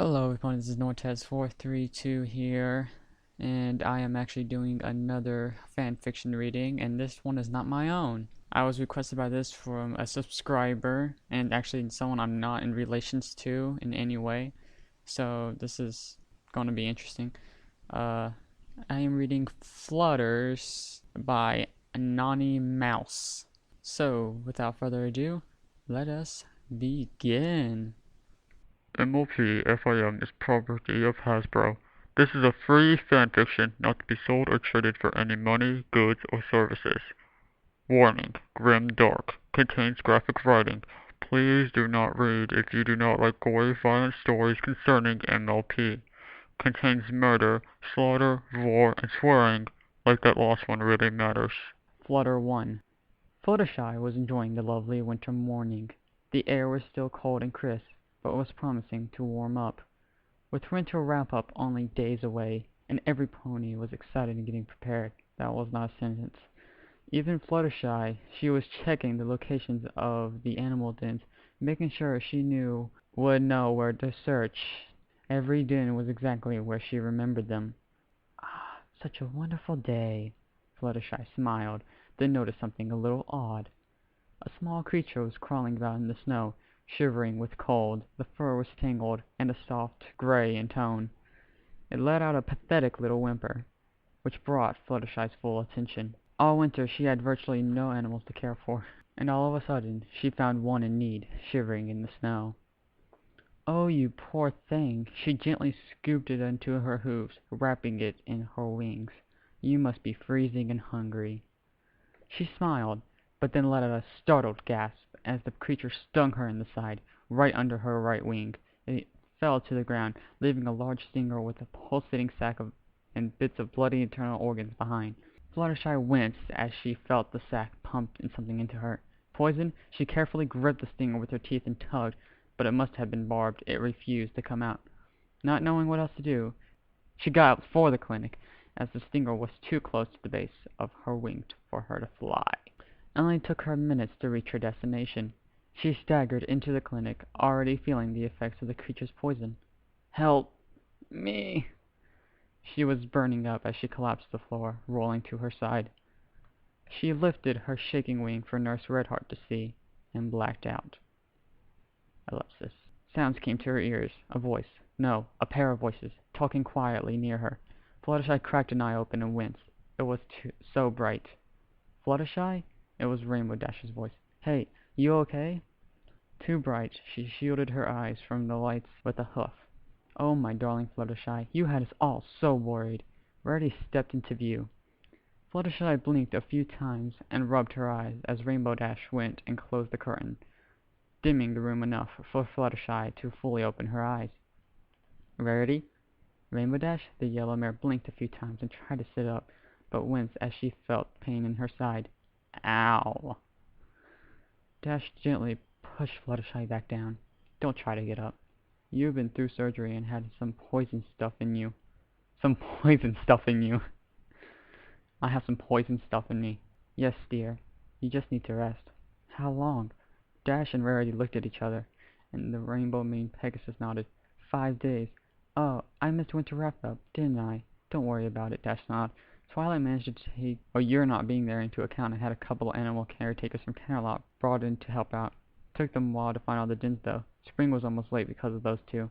Hello everyone, this is Nortes432 here, and I am actually doing another fanfiction reading, and this one is not my own. I was requested by this from a subscriber, and actually someone I'm not in relations to in any way, so this is going to be interesting. I am reading fLuTTERs by AnnonyMouse. So, without further ado, let us begin. MLP FIM is property of Hasbro. This is a free fanfiction not to be sold or traded for any money, goods, or services. Warning: grim, dark, contains graphic writing. Please do not read if you do not like gory, violent stories concerning MLP. Contains murder, slaughter, war, and swearing, like that last one really matters. Flutter 1. Fluttershy was enjoying the lovely winter morning. The air was still cold and crisp, but was promising to warm up. With winter wrap-up only days away, and every pony was excited and getting prepared. That was not a sentence. Even Fluttershy, she was checking the locations of the animal dens, making sure she would know where to search. Every den was exactly where she remembered them. Ah, such a wonderful day. Fluttershy smiled, then noticed something a little odd. A small creature was crawling about in the snow, shivering with cold. The fur was tangled and a soft gray in tone. It let out a pathetic little whimper, which brought Fluttershy's full attention. All winter she had virtually no animals to care for, and all of a sudden she found one in need, shivering in the snow. "Oh, you poor thing!" She gently scooped it into her hooves, wrapping it in her wings. "You must be freezing and hungry." She smiled, but then let out a startled gasp as the creature stung her in the side, right under her right wing. It fell to the ground, leaving a large stinger with a pulsating sac and bits of bloody internal organs behind. Fluttershy winced as she felt the sac pump something into her. Poison? She carefully gripped the stinger with her teeth and tugged, but it must have been barbed. It refused to come out. Not knowing what else to do, she got up for the clinic, as the stinger was too close to the base of her wing for her to fly. It only took her minutes to reach her destination. She staggered into the clinic, already feeling the effects of the creature's poison. "Help me!" She was burning up as she collapsed to the floor, rolling to her side. She lifted her shaking wing for Nurse Redheart to see, and blacked out. Ellipsis. Sounds came to her ears. A voice. No, a pair of voices, talking quietly near her. Fluttershy cracked an eye open and winced. It was so bright. "Fluttershy?" It was Rainbow Dash's voice. "Hey, you okay?" Too bright, she shielded her eyes from the lights with a hoof. "Oh, my darling Fluttershy, you had us all so worried." Rarity stepped into view. Fluttershy blinked a few times and rubbed her eyes as Rainbow Dash went and closed the curtain, dimming the room enough for Fluttershy to fully open her eyes. "Rarity?" "Rainbow Dash?" The yellow mare blinked a few times and tried to sit up, but winced as she felt pain in her side. "Ow!" Dash gently pushed Fluttershy back down. "Don't try to get up. You've been through surgery and had some poison stuff in you." "Some poison stuff in you." "I have some poison stuff in me." "Yes, dear. You just need to rest." "How long?" Dash and Rarity looked at each other, and the rainbow-maned Pegasus nodded. "5 days. Oh, I missed winter wrap-up, didn't I?" "Don't worry about it," Dash nodded. "Twilight managed to take your not being there into account and had a couple of animal caretakers from Canterlot brought in to help out. Took them a while to find all the dens, though. Spring was almost late because of those two."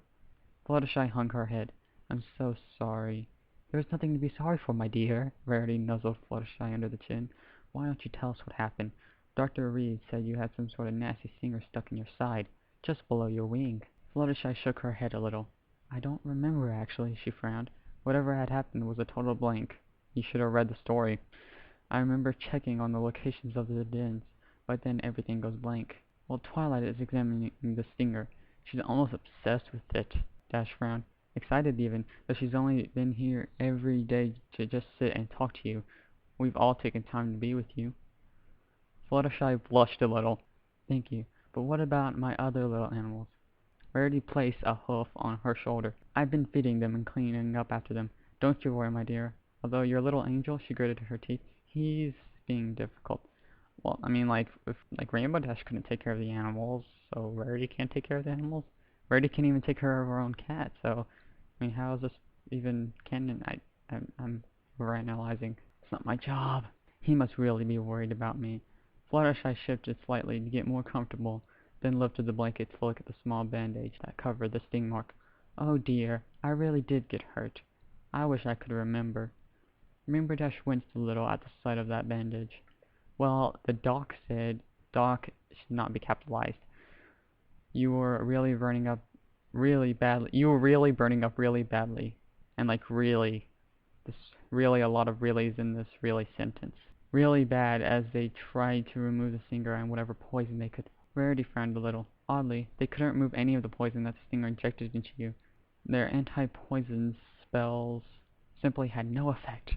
Fluttershy hung her head. "I'm so sorry." "There's nothing to be sorry for, my dear." Rarity nuzzled Fluttershy under the chin. "Why don't you tell us what happened? Dr. Reed said you had some sort of nasty stinger stuck in your side, just below your wing." Fluttershy shook her head a little. "I don't remember, actually," she frowned. "Whatever had happened was a total blank. You should have read the story. I remember checking on the locations of the dens, but then everything goes blank." "Well, Twilight is examining the stinger. She's almost obsessed with it." Dash frowned. "Excited even, though she's only been here every day to just sit and talk to you. We've all taken time to be with you." Fluttershy blushed a little. "Thank you, but what about my other little animals?" Rarity placed a hoof on her shoulder. "I've been feeding them and cleaning up after them. Don't you worry, my dear. Although your little angel," she gritted her teeth, "he's being difficult." "Well, I mean, like, if Rainbow Dash couldn't take care of the animals, so Rarity can't take care of the animals?" Rarity can't even take care of her own cat, so, I mean, how is this even canon? I'm overanalyzing. It's not my job. He must really be worried about me. Fluttershy shifted slightly to get more comfortable, then lifted the blanket to look at the small bandage that covered the sting mark. Oh dear, I really did get hurt. I wish I could remember. Rainbow Dash winced a little at the sight of that bandage. Well, the doc said, doc should not be capitalized. You were really burning up really badly. You were really burning up really badly. And like really, this really a lot of reallys in this really sentence. Really bad as they tried to remove the stinger and whatever poison they could. Rarity frowned a little. Oddly, they couldn't remove any of the poison that the stinger injected into you. Their anti-poison spells simply had no effect.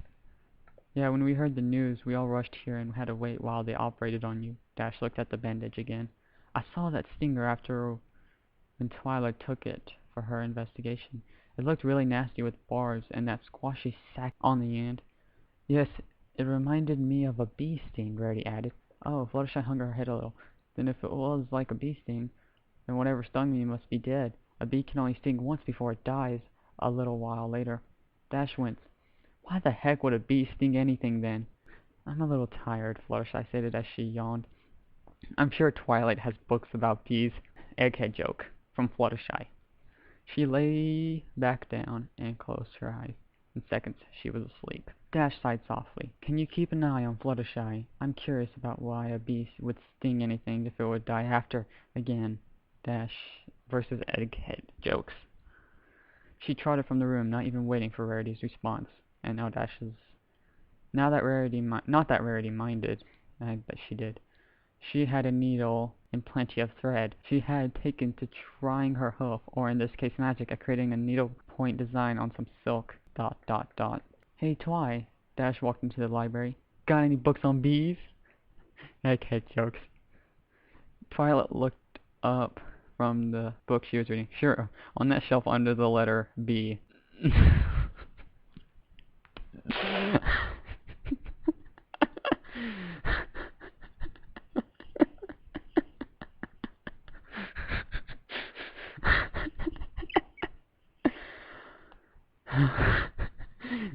Yeah, when we heard the news, we all rushed here and had to wait while they operated on you. Dash looked at the bandage again. I saw that stinger after when Twilight took it for her investigation. It looked really nasty with barbs and that squashy sack on the end. Yes, it reminded me of a bee sting, Rarity added. Oh, Fluttershy hung her head a little. Then if it was like a bee sting, then whatever stung me must be dead. A bee can only sting once before it dies, a little while later. Dash winced. Why the heck would a bee sting anything then? I'm a little tired, Fluttershy said as she yawned. I'm sure Twilight has books about bees. Egghead joke from Fluttershy. She lay back down and closed her eyes. In seconds, she was asleep. Dash sighed softly. Can you keep an eye on Fluttershy? I'm curious about why a bee would sting anything if it would die after. Again, Dash versus Egghead jokes. She trotted from the room, not even waiting for Rarity's response. And now Dash's... not that Rarity minded, but she did. She had a needle and plenty of thread. She had taken to trying her hoof, or in this case magic, at creating a needlepoint design on some silk. ... Hey Twi, Dash walked into the library. Got any books on bees? Egghead jokes. Twilight looked up from the book she was reading. Sure, on that shelf under the letter B.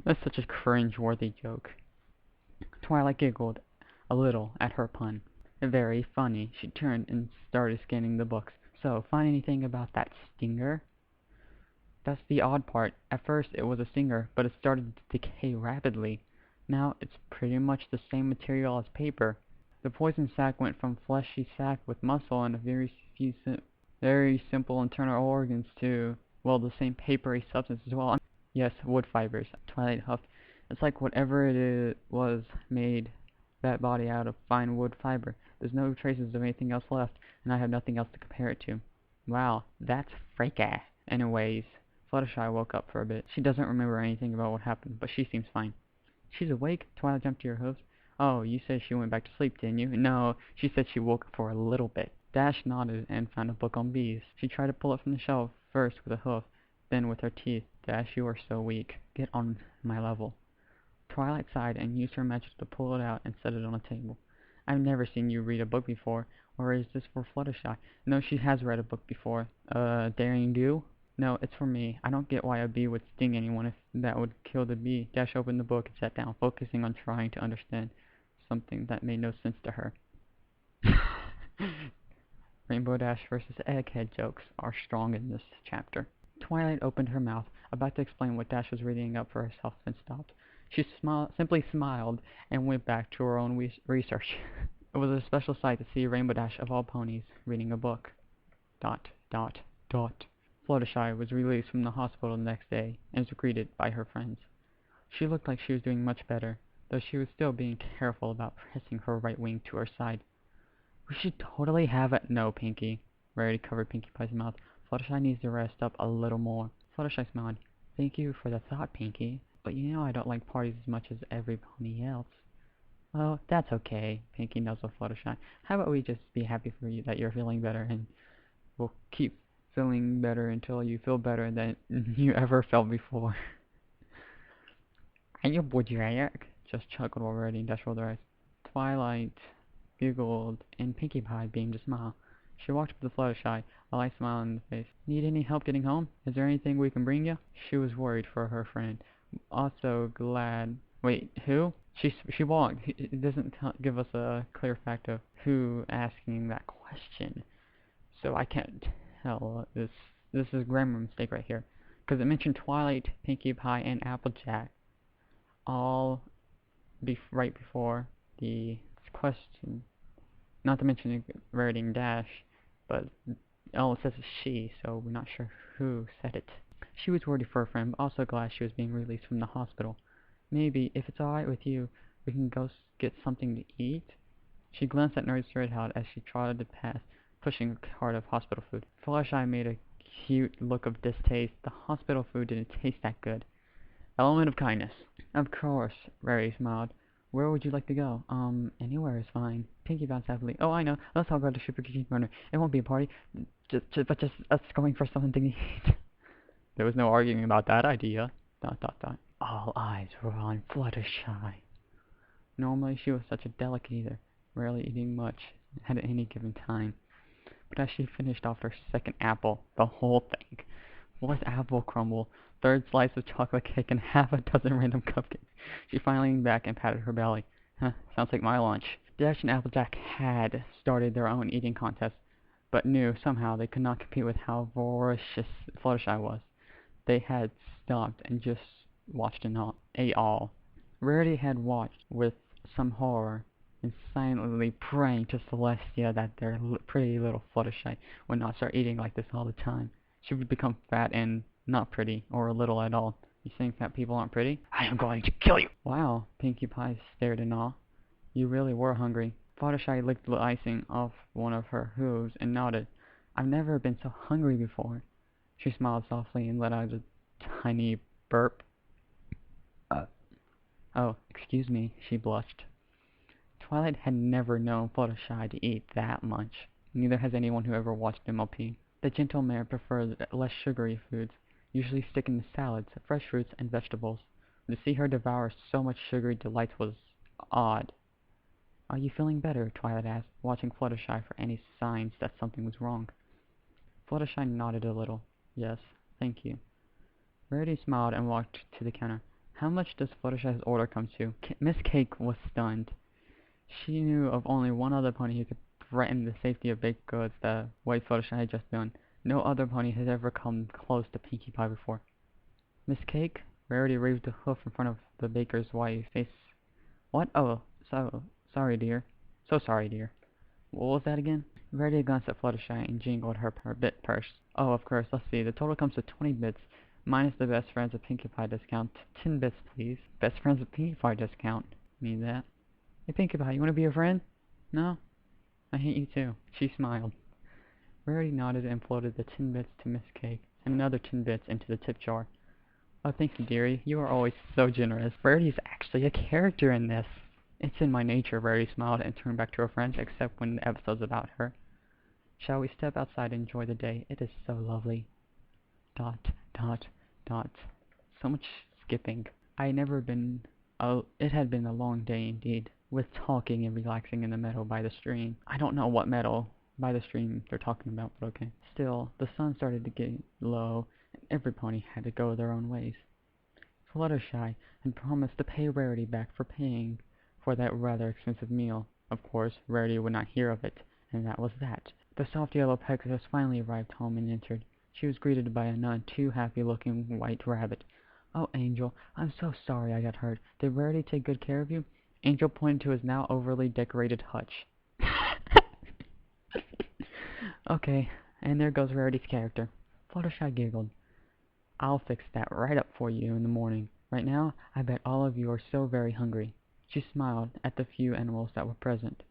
That's such a cringe-worthy joke. Twilight giggled a little at her pun. Very funny. She turned and started scanning the books. So, find anything about that stinger? That's the odd part. At first it was a stinger, but it started to decay rapidly. Now it's pretty much the same material as paper. The poison sac went from fleshy sac with muscle and a very simple internal organs to, well, the same papery substance as well. Yes, wood fibers. Twilight huffed. It's like whatever it was made that body out of fine wood fiber. There's no traces of anything else left, and I have nothing else to compare it to. Wow, that's freaky. Anyways, Fluttershy woke up for a bit. She doesn't remember anything about what happened, but she seems fine. She's awake? Twilight jumped to her hooves. Oh, you said she went back to sleep, didn't you? No, she said she woke up for a little bit. Dash nodded and found a book on bees. She tried to pull it from the shelf, first with a hoof, then with her teeth. Dash, you are so weak. Get on my level. Twilight sighed and used her magic to pull it out and set it on a table. I've never seen you read a book before, or is this for Fluttershy? No, she has read a book before. Daring Do? No, it's for me. I don't get why a bee would sting anyone if that would kill the bee. Dash opened the book and sat down, focusing on trying to understand something that made no sense to her. Rainbow Dash versus Egghead jokes are strong in this chapter. Twilight opened her mouth, about to explain what Dash was reading up for herself, then stopped. She simply smiled and went back to her own research. It was a special sight to see Rainbow Dash, of all ponies, reading a book. ... Fluttershy was released from the hospital the next day and was greeted by her friends. She looked like she was doing much better, though she was still being careful about pressing her right wing to her side. We should totally have it. No, Pinkie. Rarity covered Pinkie Pie's mouth. Fluttershy needs to rest up a little more. Fluttershy smiled. Thank you for the thought, Pinkie. But you know I don't like parties as much as every pony else. Well, that's okay, Pinkie nuzzled Fluttershy. How about we just be happy for you that you're feeling better, and we'll keep feeling better until you feel better than you ever felt before. Are you bored, Jack? Just chuckled already and Dash rolled her eyes. Twilight giggled, and Pinkie Pie beamed a smile. She walked up to Fluttershy, a light smile on the face. Need any help getting home? Is there anything we can bring you? She was worried for her friend. Also glad. Wait, who? She walked. It doesn't give us a clear fact of who asking that question, so I can't tell. This is a grammar mistake right here, because it mentioned Twilight, Pinkie Pie, and Applejack, all right before the question. Not to mention Rarity and Dash, but all it says is she, so we're not sure who said it. She was worried for her friend, but also glad she was being released from the hospital. Maybe, if it's alright with you, we can go get something to eat? She glanced at Nortes Reads as she trotted past, pushing a cart of hospital food. Fluttershy made a cute look of distaste. The hospital food didn't taste that good. Element of kindness. Of course, Rarity smiled. Where would you like to go? Anywhere is fine. Pinkie bounced happily. Oh, I know. Let's all go to Super Kitchen Corner. It won't be a party. But just us going for something to eat. There was no arguing about that idea. ... All eyes were on Fluttershy. Normally she was such a delicate eater, rarely eating much at any given time. But as she finished off her second apple, the whole thing, fourth apple crumble, third slice of chocolate cake, and half a dozen random cupcakes, she finally leaned back and patted her belly. Huh, sounds like my lunch. Dash and Applejack had started their own eating contest, but knew somehow they could not compete with how voracious Fluttershy was. They had stopped and just watched and ate all. Rarity had watched with some horror and silently praying to Celestia that their pretty little Fluttershy would not start eating like this all the time. She would become fat and not pretty, or little at all. You think fat people aren't pretty? I am going to kill you! Wow, Pinkie Pie stared in awe. You really were hungry. Fluttershy licked the icing off one of her hooves and nodded. I've never been so hungry before. She smiled softly and let out a tiny burp. Oh, excuse me, she blushed. Twilight had never known Fluttershy to eat that much. Neither has anyone who ever watched MLP. The gentle mare preferred less sugary foods, usually sticking to salads, fresh fruits, and vegetables. To see her devour so much sugary delights was odd. Are you feeling better? Twilight asked, watching Fluttershy for any signs that something was wrong. Fluttershy nodded a little. Yes, thank you. Rarity smiled and walked to the counter. How much does Fluttershy's order come to? Miss Cake was stunned. She knew of only one other pony who could threaten the safety of baked goods the way Fluttershy had just done. No other pony had ever come close to Pinkie Pie before. Miss Cake? Rarity raised a hoof in front of the baker's wife's face. What? Oh, sorry, dear. So sorry, dear. What was that again? Rarity glanced at Fluttershy and jingled her bit purse. Oh, of course, let's see. The total comes to 20 bits. Minus the Best Friends of Pinkie Pie discount. 10 bits, please. Best Friends of Pinkie Pie discount. Need that. Hey, Pinkie Pie, you want to be a friend? No? I hate you too. She smiled. Rarity nodded and floated the 10 bits to Miss Cake, and another 10 bits into the tip jar. Oh, thank you, dearie. You are always so generous. Rarity's actually a character in this. It's in my nature, Rarity smiled and turned back to her friends, except when the episode's about her. Shall we step outside and enjoy the day? It is so lovely. ... So much skipping. It had been a long day indeed, with talking and relaxing in the meadow by the stream. I don't know what meadow by the stream they're talking about, but okay. Still, the sun started to get low, and every pony had to go their own ways. Fluttershy had promised to pay Rarity back for paying for that rather expensive meal. Of course, Rarity would not hear of it, and that was that. The soft yellow Pegasus finally arrived home and entered. She was greeted by a none too happy-looking white rabbit. Oh, Angel, I'm so sorry I got hurt. Did Rarity take good care of you? Angel pointed to his now overly decorated hutch. Okay, and there goes Rarity's character. Fluttershy giggled. I'll fix that right up for you in the morning. Right now, I bet all of you are so very hungry. She smiled at the few animals that were present. ...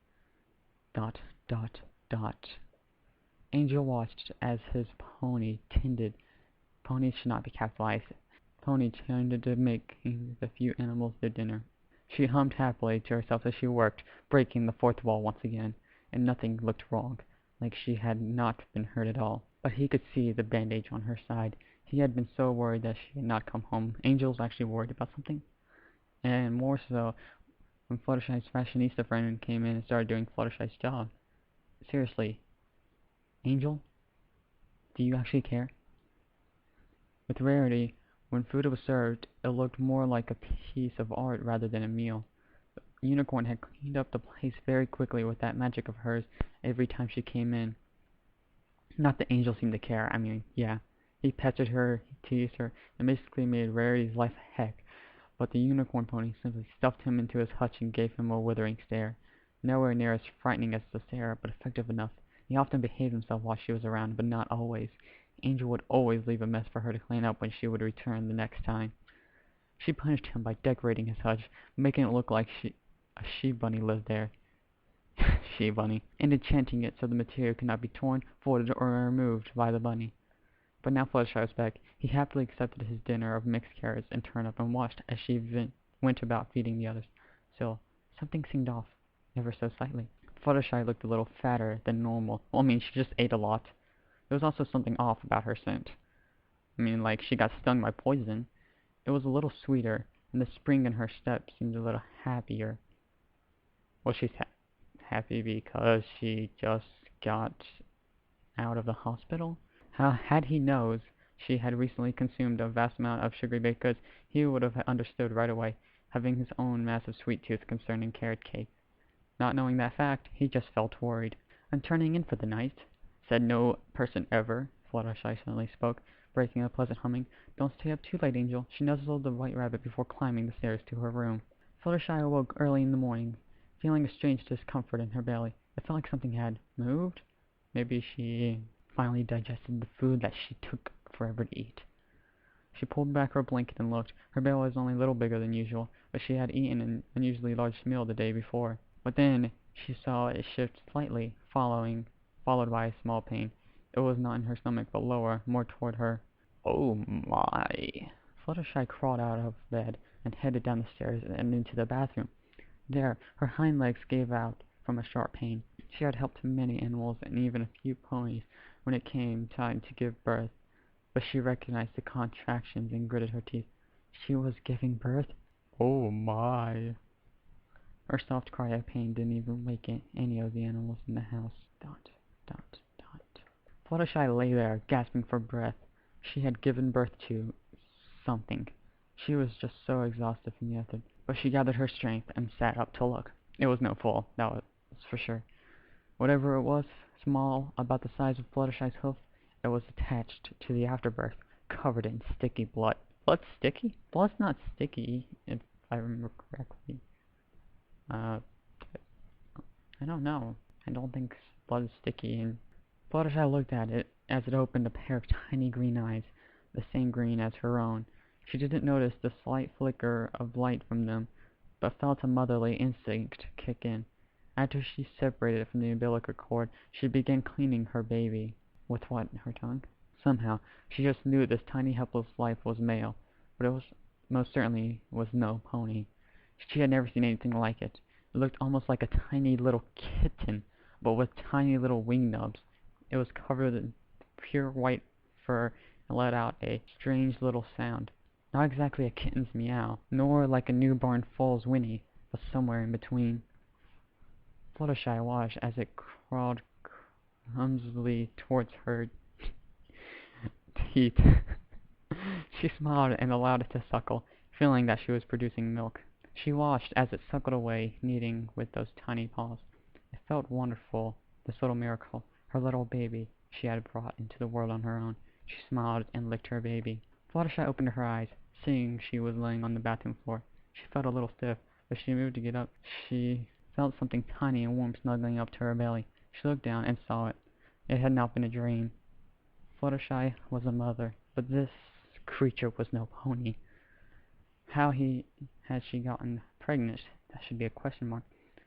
Angel watched as his pony tended. Ponies should not be capitalized. Pony tended to making the few animals their dinner. She hummed happily to herself as she worked, breaking the fourth wall once again, and nothing looked wrong, like she had not been hurt at all. But he could see the bandage on her side. He had been so worried that she had not come home. Angel was actually worried about something, and more so when Fluttershy's fashionista friend came in and started doing Fluttershy's job. Seriously, Angel? Do you actually care? With Rarity, when food was served, it looked more like a piece of art rather than a meal. The Unicorn had cleaned up the place very quickly with that magic of hers every time she came in. Not that Angel seemed to care. I mean, yeah. He petted her, he teased her, and basically made Rarity's life a heck. But the Unicorn Pony simply stuffed him into his hutch and gave him a withering stare. Nowhere near as frightening as the stare, but effective enough. He often behaved himself while she was around, but not always. Angel would always leave a mess for her to clean up when she would return the next time. She punished him by decorating his hutch, making it look like a she-bunny lived there. She-bunny. And enchanting it so the material could not be torn, folded, or removed by the bunny. But now Fluttershy was back. He happily accepted his dinner of mixed carrots and turnip and watched as she went about feeding the others. Still, something seemed off, ever so slightly. Fluttershy looked a little fatter than normal. Well, I mean, she just ate a lot. There was also something off about her scent. I mean, like, she got stung by poison. It was a little sweeter, and the spring in her step seemed a little happier. Well, she's happy because she just got out of the hospital? Had he known she had recently consumed a vast amount of sugary baked goods, he would have understood right away, having his own massive sweet tooth concerning carrot cake. Not knowing that fact, he just felt worried. "I'm turning in for the night," said no person ever. Fluttershy suddenly spoke, breaking a pleasant humming. "Don't stay up too late, Angel." She nuzzled the white rabbit before climbing the stairs to her room. Fluttershy awoke early in the morning, feeling a strange discomfort in her belly. It felt like something had moved. Maybe she finally digested the food that she took forever to eat. She pulled back her blanket and looked. Her belly was only a little bigger than usual, but she had eaten an unusually large meal the day before. But then she saw it shift slightly, followed by a small pain. It was not in her stomach, but lower, more toward her. Oh my! Fluttershy crawled out of bed and headed down the stairs and into the bathroom. There, her hind legs gave out from a sharp pain. She had helped many animals and even a few ponies when it came time to give birth, but she recognized the contractions and gritted her teeth. She was giving birth? Oh my! Her soft cry of pain didn't even waken any of the animals in the house. Dot, dot, dot. Fluttershy lay there, gasping for breath. She had given birth to something. She was just so exhausted from the effort, but she gathered her strength and sat up to look. It was no foal, that was for sure. Whatever it was, small, about the size of Fluttershy's hoof, it was attached to the afterbirth, covered in sticky blood. Blood's sticky? Blood's not sticky, if I remember correctly. I don't know. I don't think blood is sticky. And Fluttershy looked at it as it opened a pair of tiny green eyes, the same green as her own. She didn't notice the slight flicker of light from them, but felt a motherly instinct kick in. After she separated it from the umbilical cord, she began cleaning her baby. With what? Her tongue? Somehow, she just knew this tiny helpless life was male, but it was most certainly was no pony. She had never seen anything like it. It looked almost like a tiny little kitten, but with tiny little wing nubs. It was covered in pure white fur and let out a strange little sound. Not exactly a kitten's meow, nor like a newborn foal's whinny, but somewhere in between. Fluttershy watched as it crawled clumsily towards her teeth. She smiled and allowed it to suckle, feeling that she was producing milk. She watched as it suckled away, kneading with those tiny paws. It felt wonderful, this little miracle, her little baby she had brought into the world on her own. She smiled and licked her baby. Fluttershy opened her eyes, seeing she was laying on the bathroom floor. She felt a little stiff, but she moved to get up. She felt something tiny and warm snuggling up to her belly. She looked down and saw it. It had not been a dream. Fluttershy was a mother, but this creature was no pony. How had she gotten pregnant? That should be a question mark.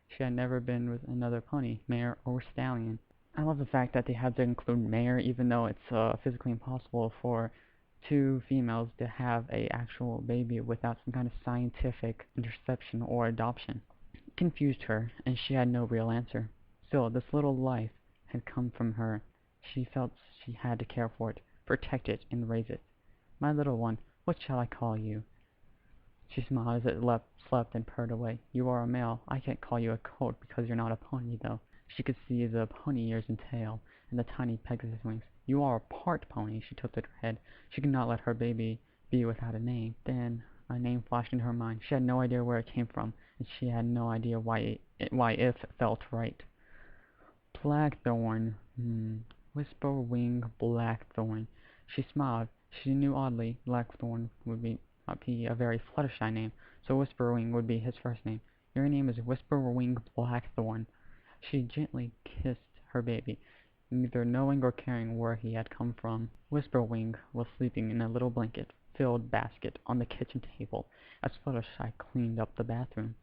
She had never been with another pony, mare or stallion. I love the fact that they had to include mare, even though it's physically impossible for two females to have a actual baby without some kind of scientific interception or adoption. It confused her, and she had no real answer. Still, this little life had come from her. She felt she had to care for it, protect it, and raise it. My little one, what shall I call you? She smiled as it slept and purred away. You are a male. I can't call you a colt because you're not a pony, though. She could see the pony ears and tail, and the tiny Pegasus wings. You are a part pony, she tilted her head. She could not let her baby be without a name. Then a name flashed into her mind. She had no idea where it came from, and she had no idea why it felt right. Blackthorn. Whisperwing Blackthorn. She smiled. She knew oddly Blackthorn would not be a very Fluttershy name, so Whisperwing would be his first name. Your name is Whisperwing Blackthorn. She gently kissed her baby, neither knowing or caring where he had come from. Whisperwing was sleeping in a little blanket-filled basket on the kitchen table as Fluttershy cleaned up the bathroom.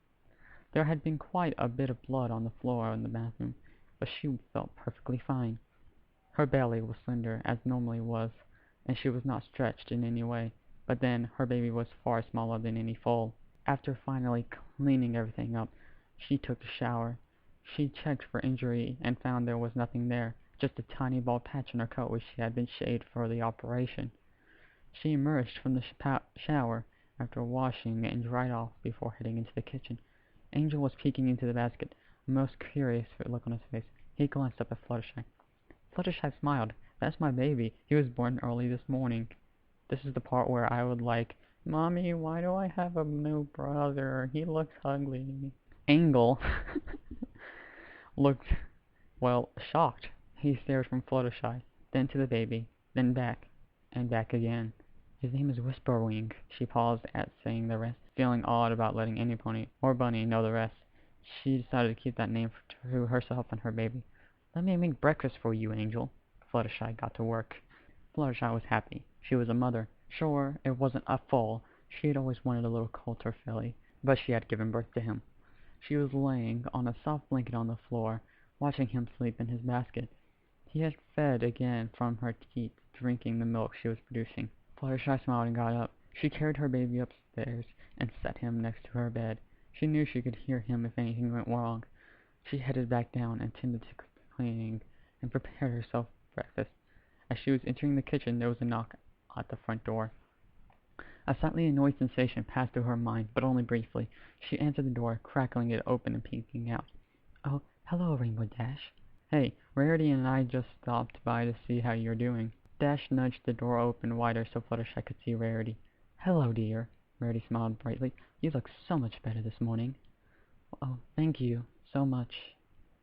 There had been quite a bit of blood on the floor in the bathroom, but she felt perfectly fine. Her belly was slender, as normally was, and she was not stretched in any way, but then her baby was far smaller than any foal. After finally cleaning everything up, she took a shower. She checked for injury and found there was nothing there, just a tiny bald patch on her coat which she had been shaved for the operation. She emerged from the shower after washing and dried off before heading into the kitchen. Angel was peeking into the basket, a most curious look on his face. He glanced up at Fluttershy. Fluttershy smiled. That's my baby. He was born early this morning. This is the part where I would like, Mommy, why do I have a new brother? He looks ugly. Angel looked, well, shocked. He stared from Fluttershy, then to the baby, then back, and back again. His name is Whisperwing. She paused at saying the rest, feeling odd about letting any pony or bunny know the rest. She decided to keep that name to herself and her baby. Let me make breakfast for you, Angel. Fluttershy got to work. Fluttershy was happy. She was a mother. Sure, it wasn't a foal. She had always wanted a little coulter filly, but she had given birth to him. She was laying on a soft blanket on the floor, watching him sleep in his basket. He had fed again from her teat, drinking the milk she was producing. Fluttershy smiled and got up. She carried her baby upstairs and set him next to her bed. She knew she could hear him if anything went wrong. She headed back down and tended to cleaning and prepared herself breakfast. As she was entering the kitchen, there was a knock at the front door. A slightly annoyed sensation passed through her mind, but only briefly. She answered the door, crackling it open and peeking out. Oh, hello, Rainbow Dash. Hey, Rarity and I just stopped by to see how you're doing. Dash nudged the door open wider so Fluttershy could see Rarity. Hello, dear. Rarity smiled brightly. You look so much better this morning. Oh, thank you so much.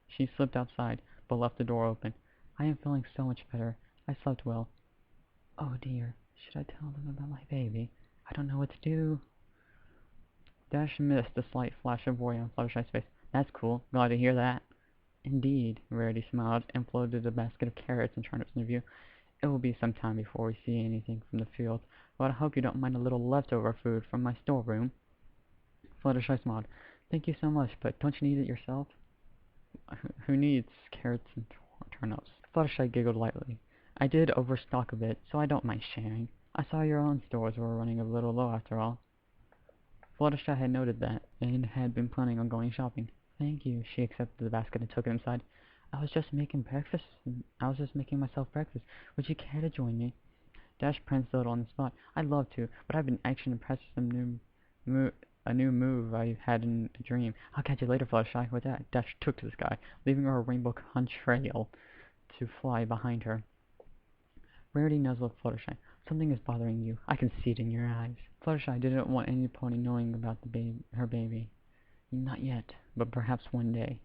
She slipped outside, but left the door open. I am feeling so much better. I slept well. Oh dear, should I tell them about my baby? I don't know what to do. Dash missed a slight flash of worry on Fluttershy's face. That's cool. Glad to hear that. Indeed, Rarity smiled and floated a basket of carrots and turnips in view. It will be some time before we see anything from the field, but I hope you don't mind a little leftover food from my storeroom. Fluttershy smiled. Thank you so much, but don't you need it yourself? Who needs carrots and turnips? Fluttershy giggled lightly. I did overstock a bit, so I don't mind sharing. I saw your own stores were running a little low after all. Fluttershy had noted that, and had been planning on going shopping. Thank you. She accepted the basket and took it inside. I was just making myself breakfast. Would you care to join me? Dash pranced on the spot. I'd love to, but I've been action impressed with a new move I had in a dream. I'll catch you later, Fluttershy. With that, Dash took to the sky, leaving her rainbow contrail to fly behind her. Rarity nuzzled Fluttershy. Something is bothering you. I can see it in your eyes. Fluttershy didn't want any pony knowing about her baby. Not yet, but perhaps one day.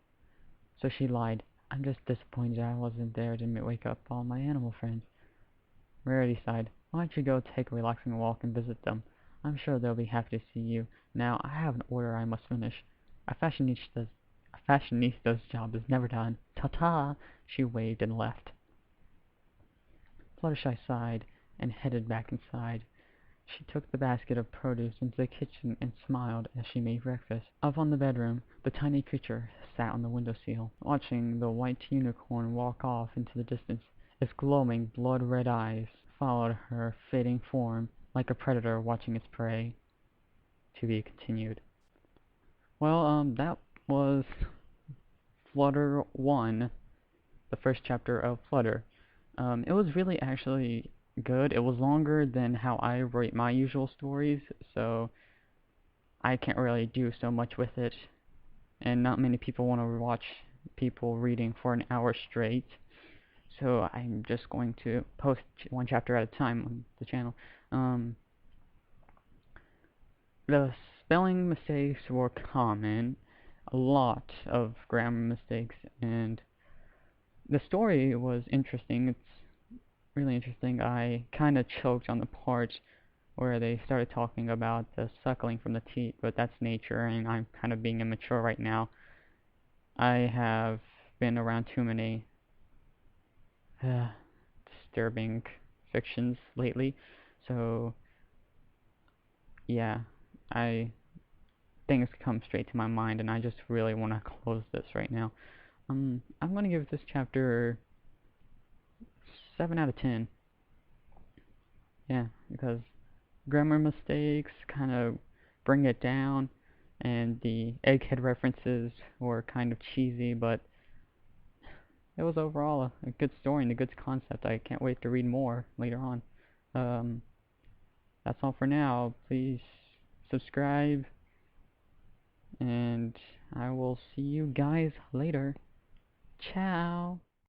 So she lied. I'm just disappointed I wasn't there to wake up all my animal friends. Rarity sighed. Why don't you go take a relaxing walk and visit them? I'm sure they'll be happy to see you. Now, I have an order I must finish. A fashionista's job is never done. Ta-ta! She waved and left. Fluttershy sighed and headed back inside. She took the basket of produce into the kitchen and smiled as she made breakfast. Up on the bedroom, the tiny creature sat on the windowsill, watching the white unicorn walk off into the distance. Its glowing, blood-red eyes followed her fading form like a predator watching its prey. To be continued. Well, that was Flutter 1, the first chapter of Flutter. It was really actually good. It was longer than how I write my usual stories, so I can't really do so much with it. And not many people want to watch people reading for an hour straight. so I'm just going to post one chapter at a time on the channel. The spelling mistakes were common, a lot of grammar mistakes, and the story was interesting. It's really interesting. I kind of choked on the part where they started talking about the suckling from the teat, but that's nature, and I'm kind of being immature right now. I have been around too many disturbing fictions lately, so yeah, things come straight to my mind, and I just really want to close this right now. I'm gonna give this chapter 7 out of 10. Yeah, because grammar mistakes kind of bring it down, and the egghead references were kind of cheesy, but it was overall a good story and a good concept. I can't wait to read more later on. Um, that's all for now. Please subscribe, and I will see you guys later. Ciao!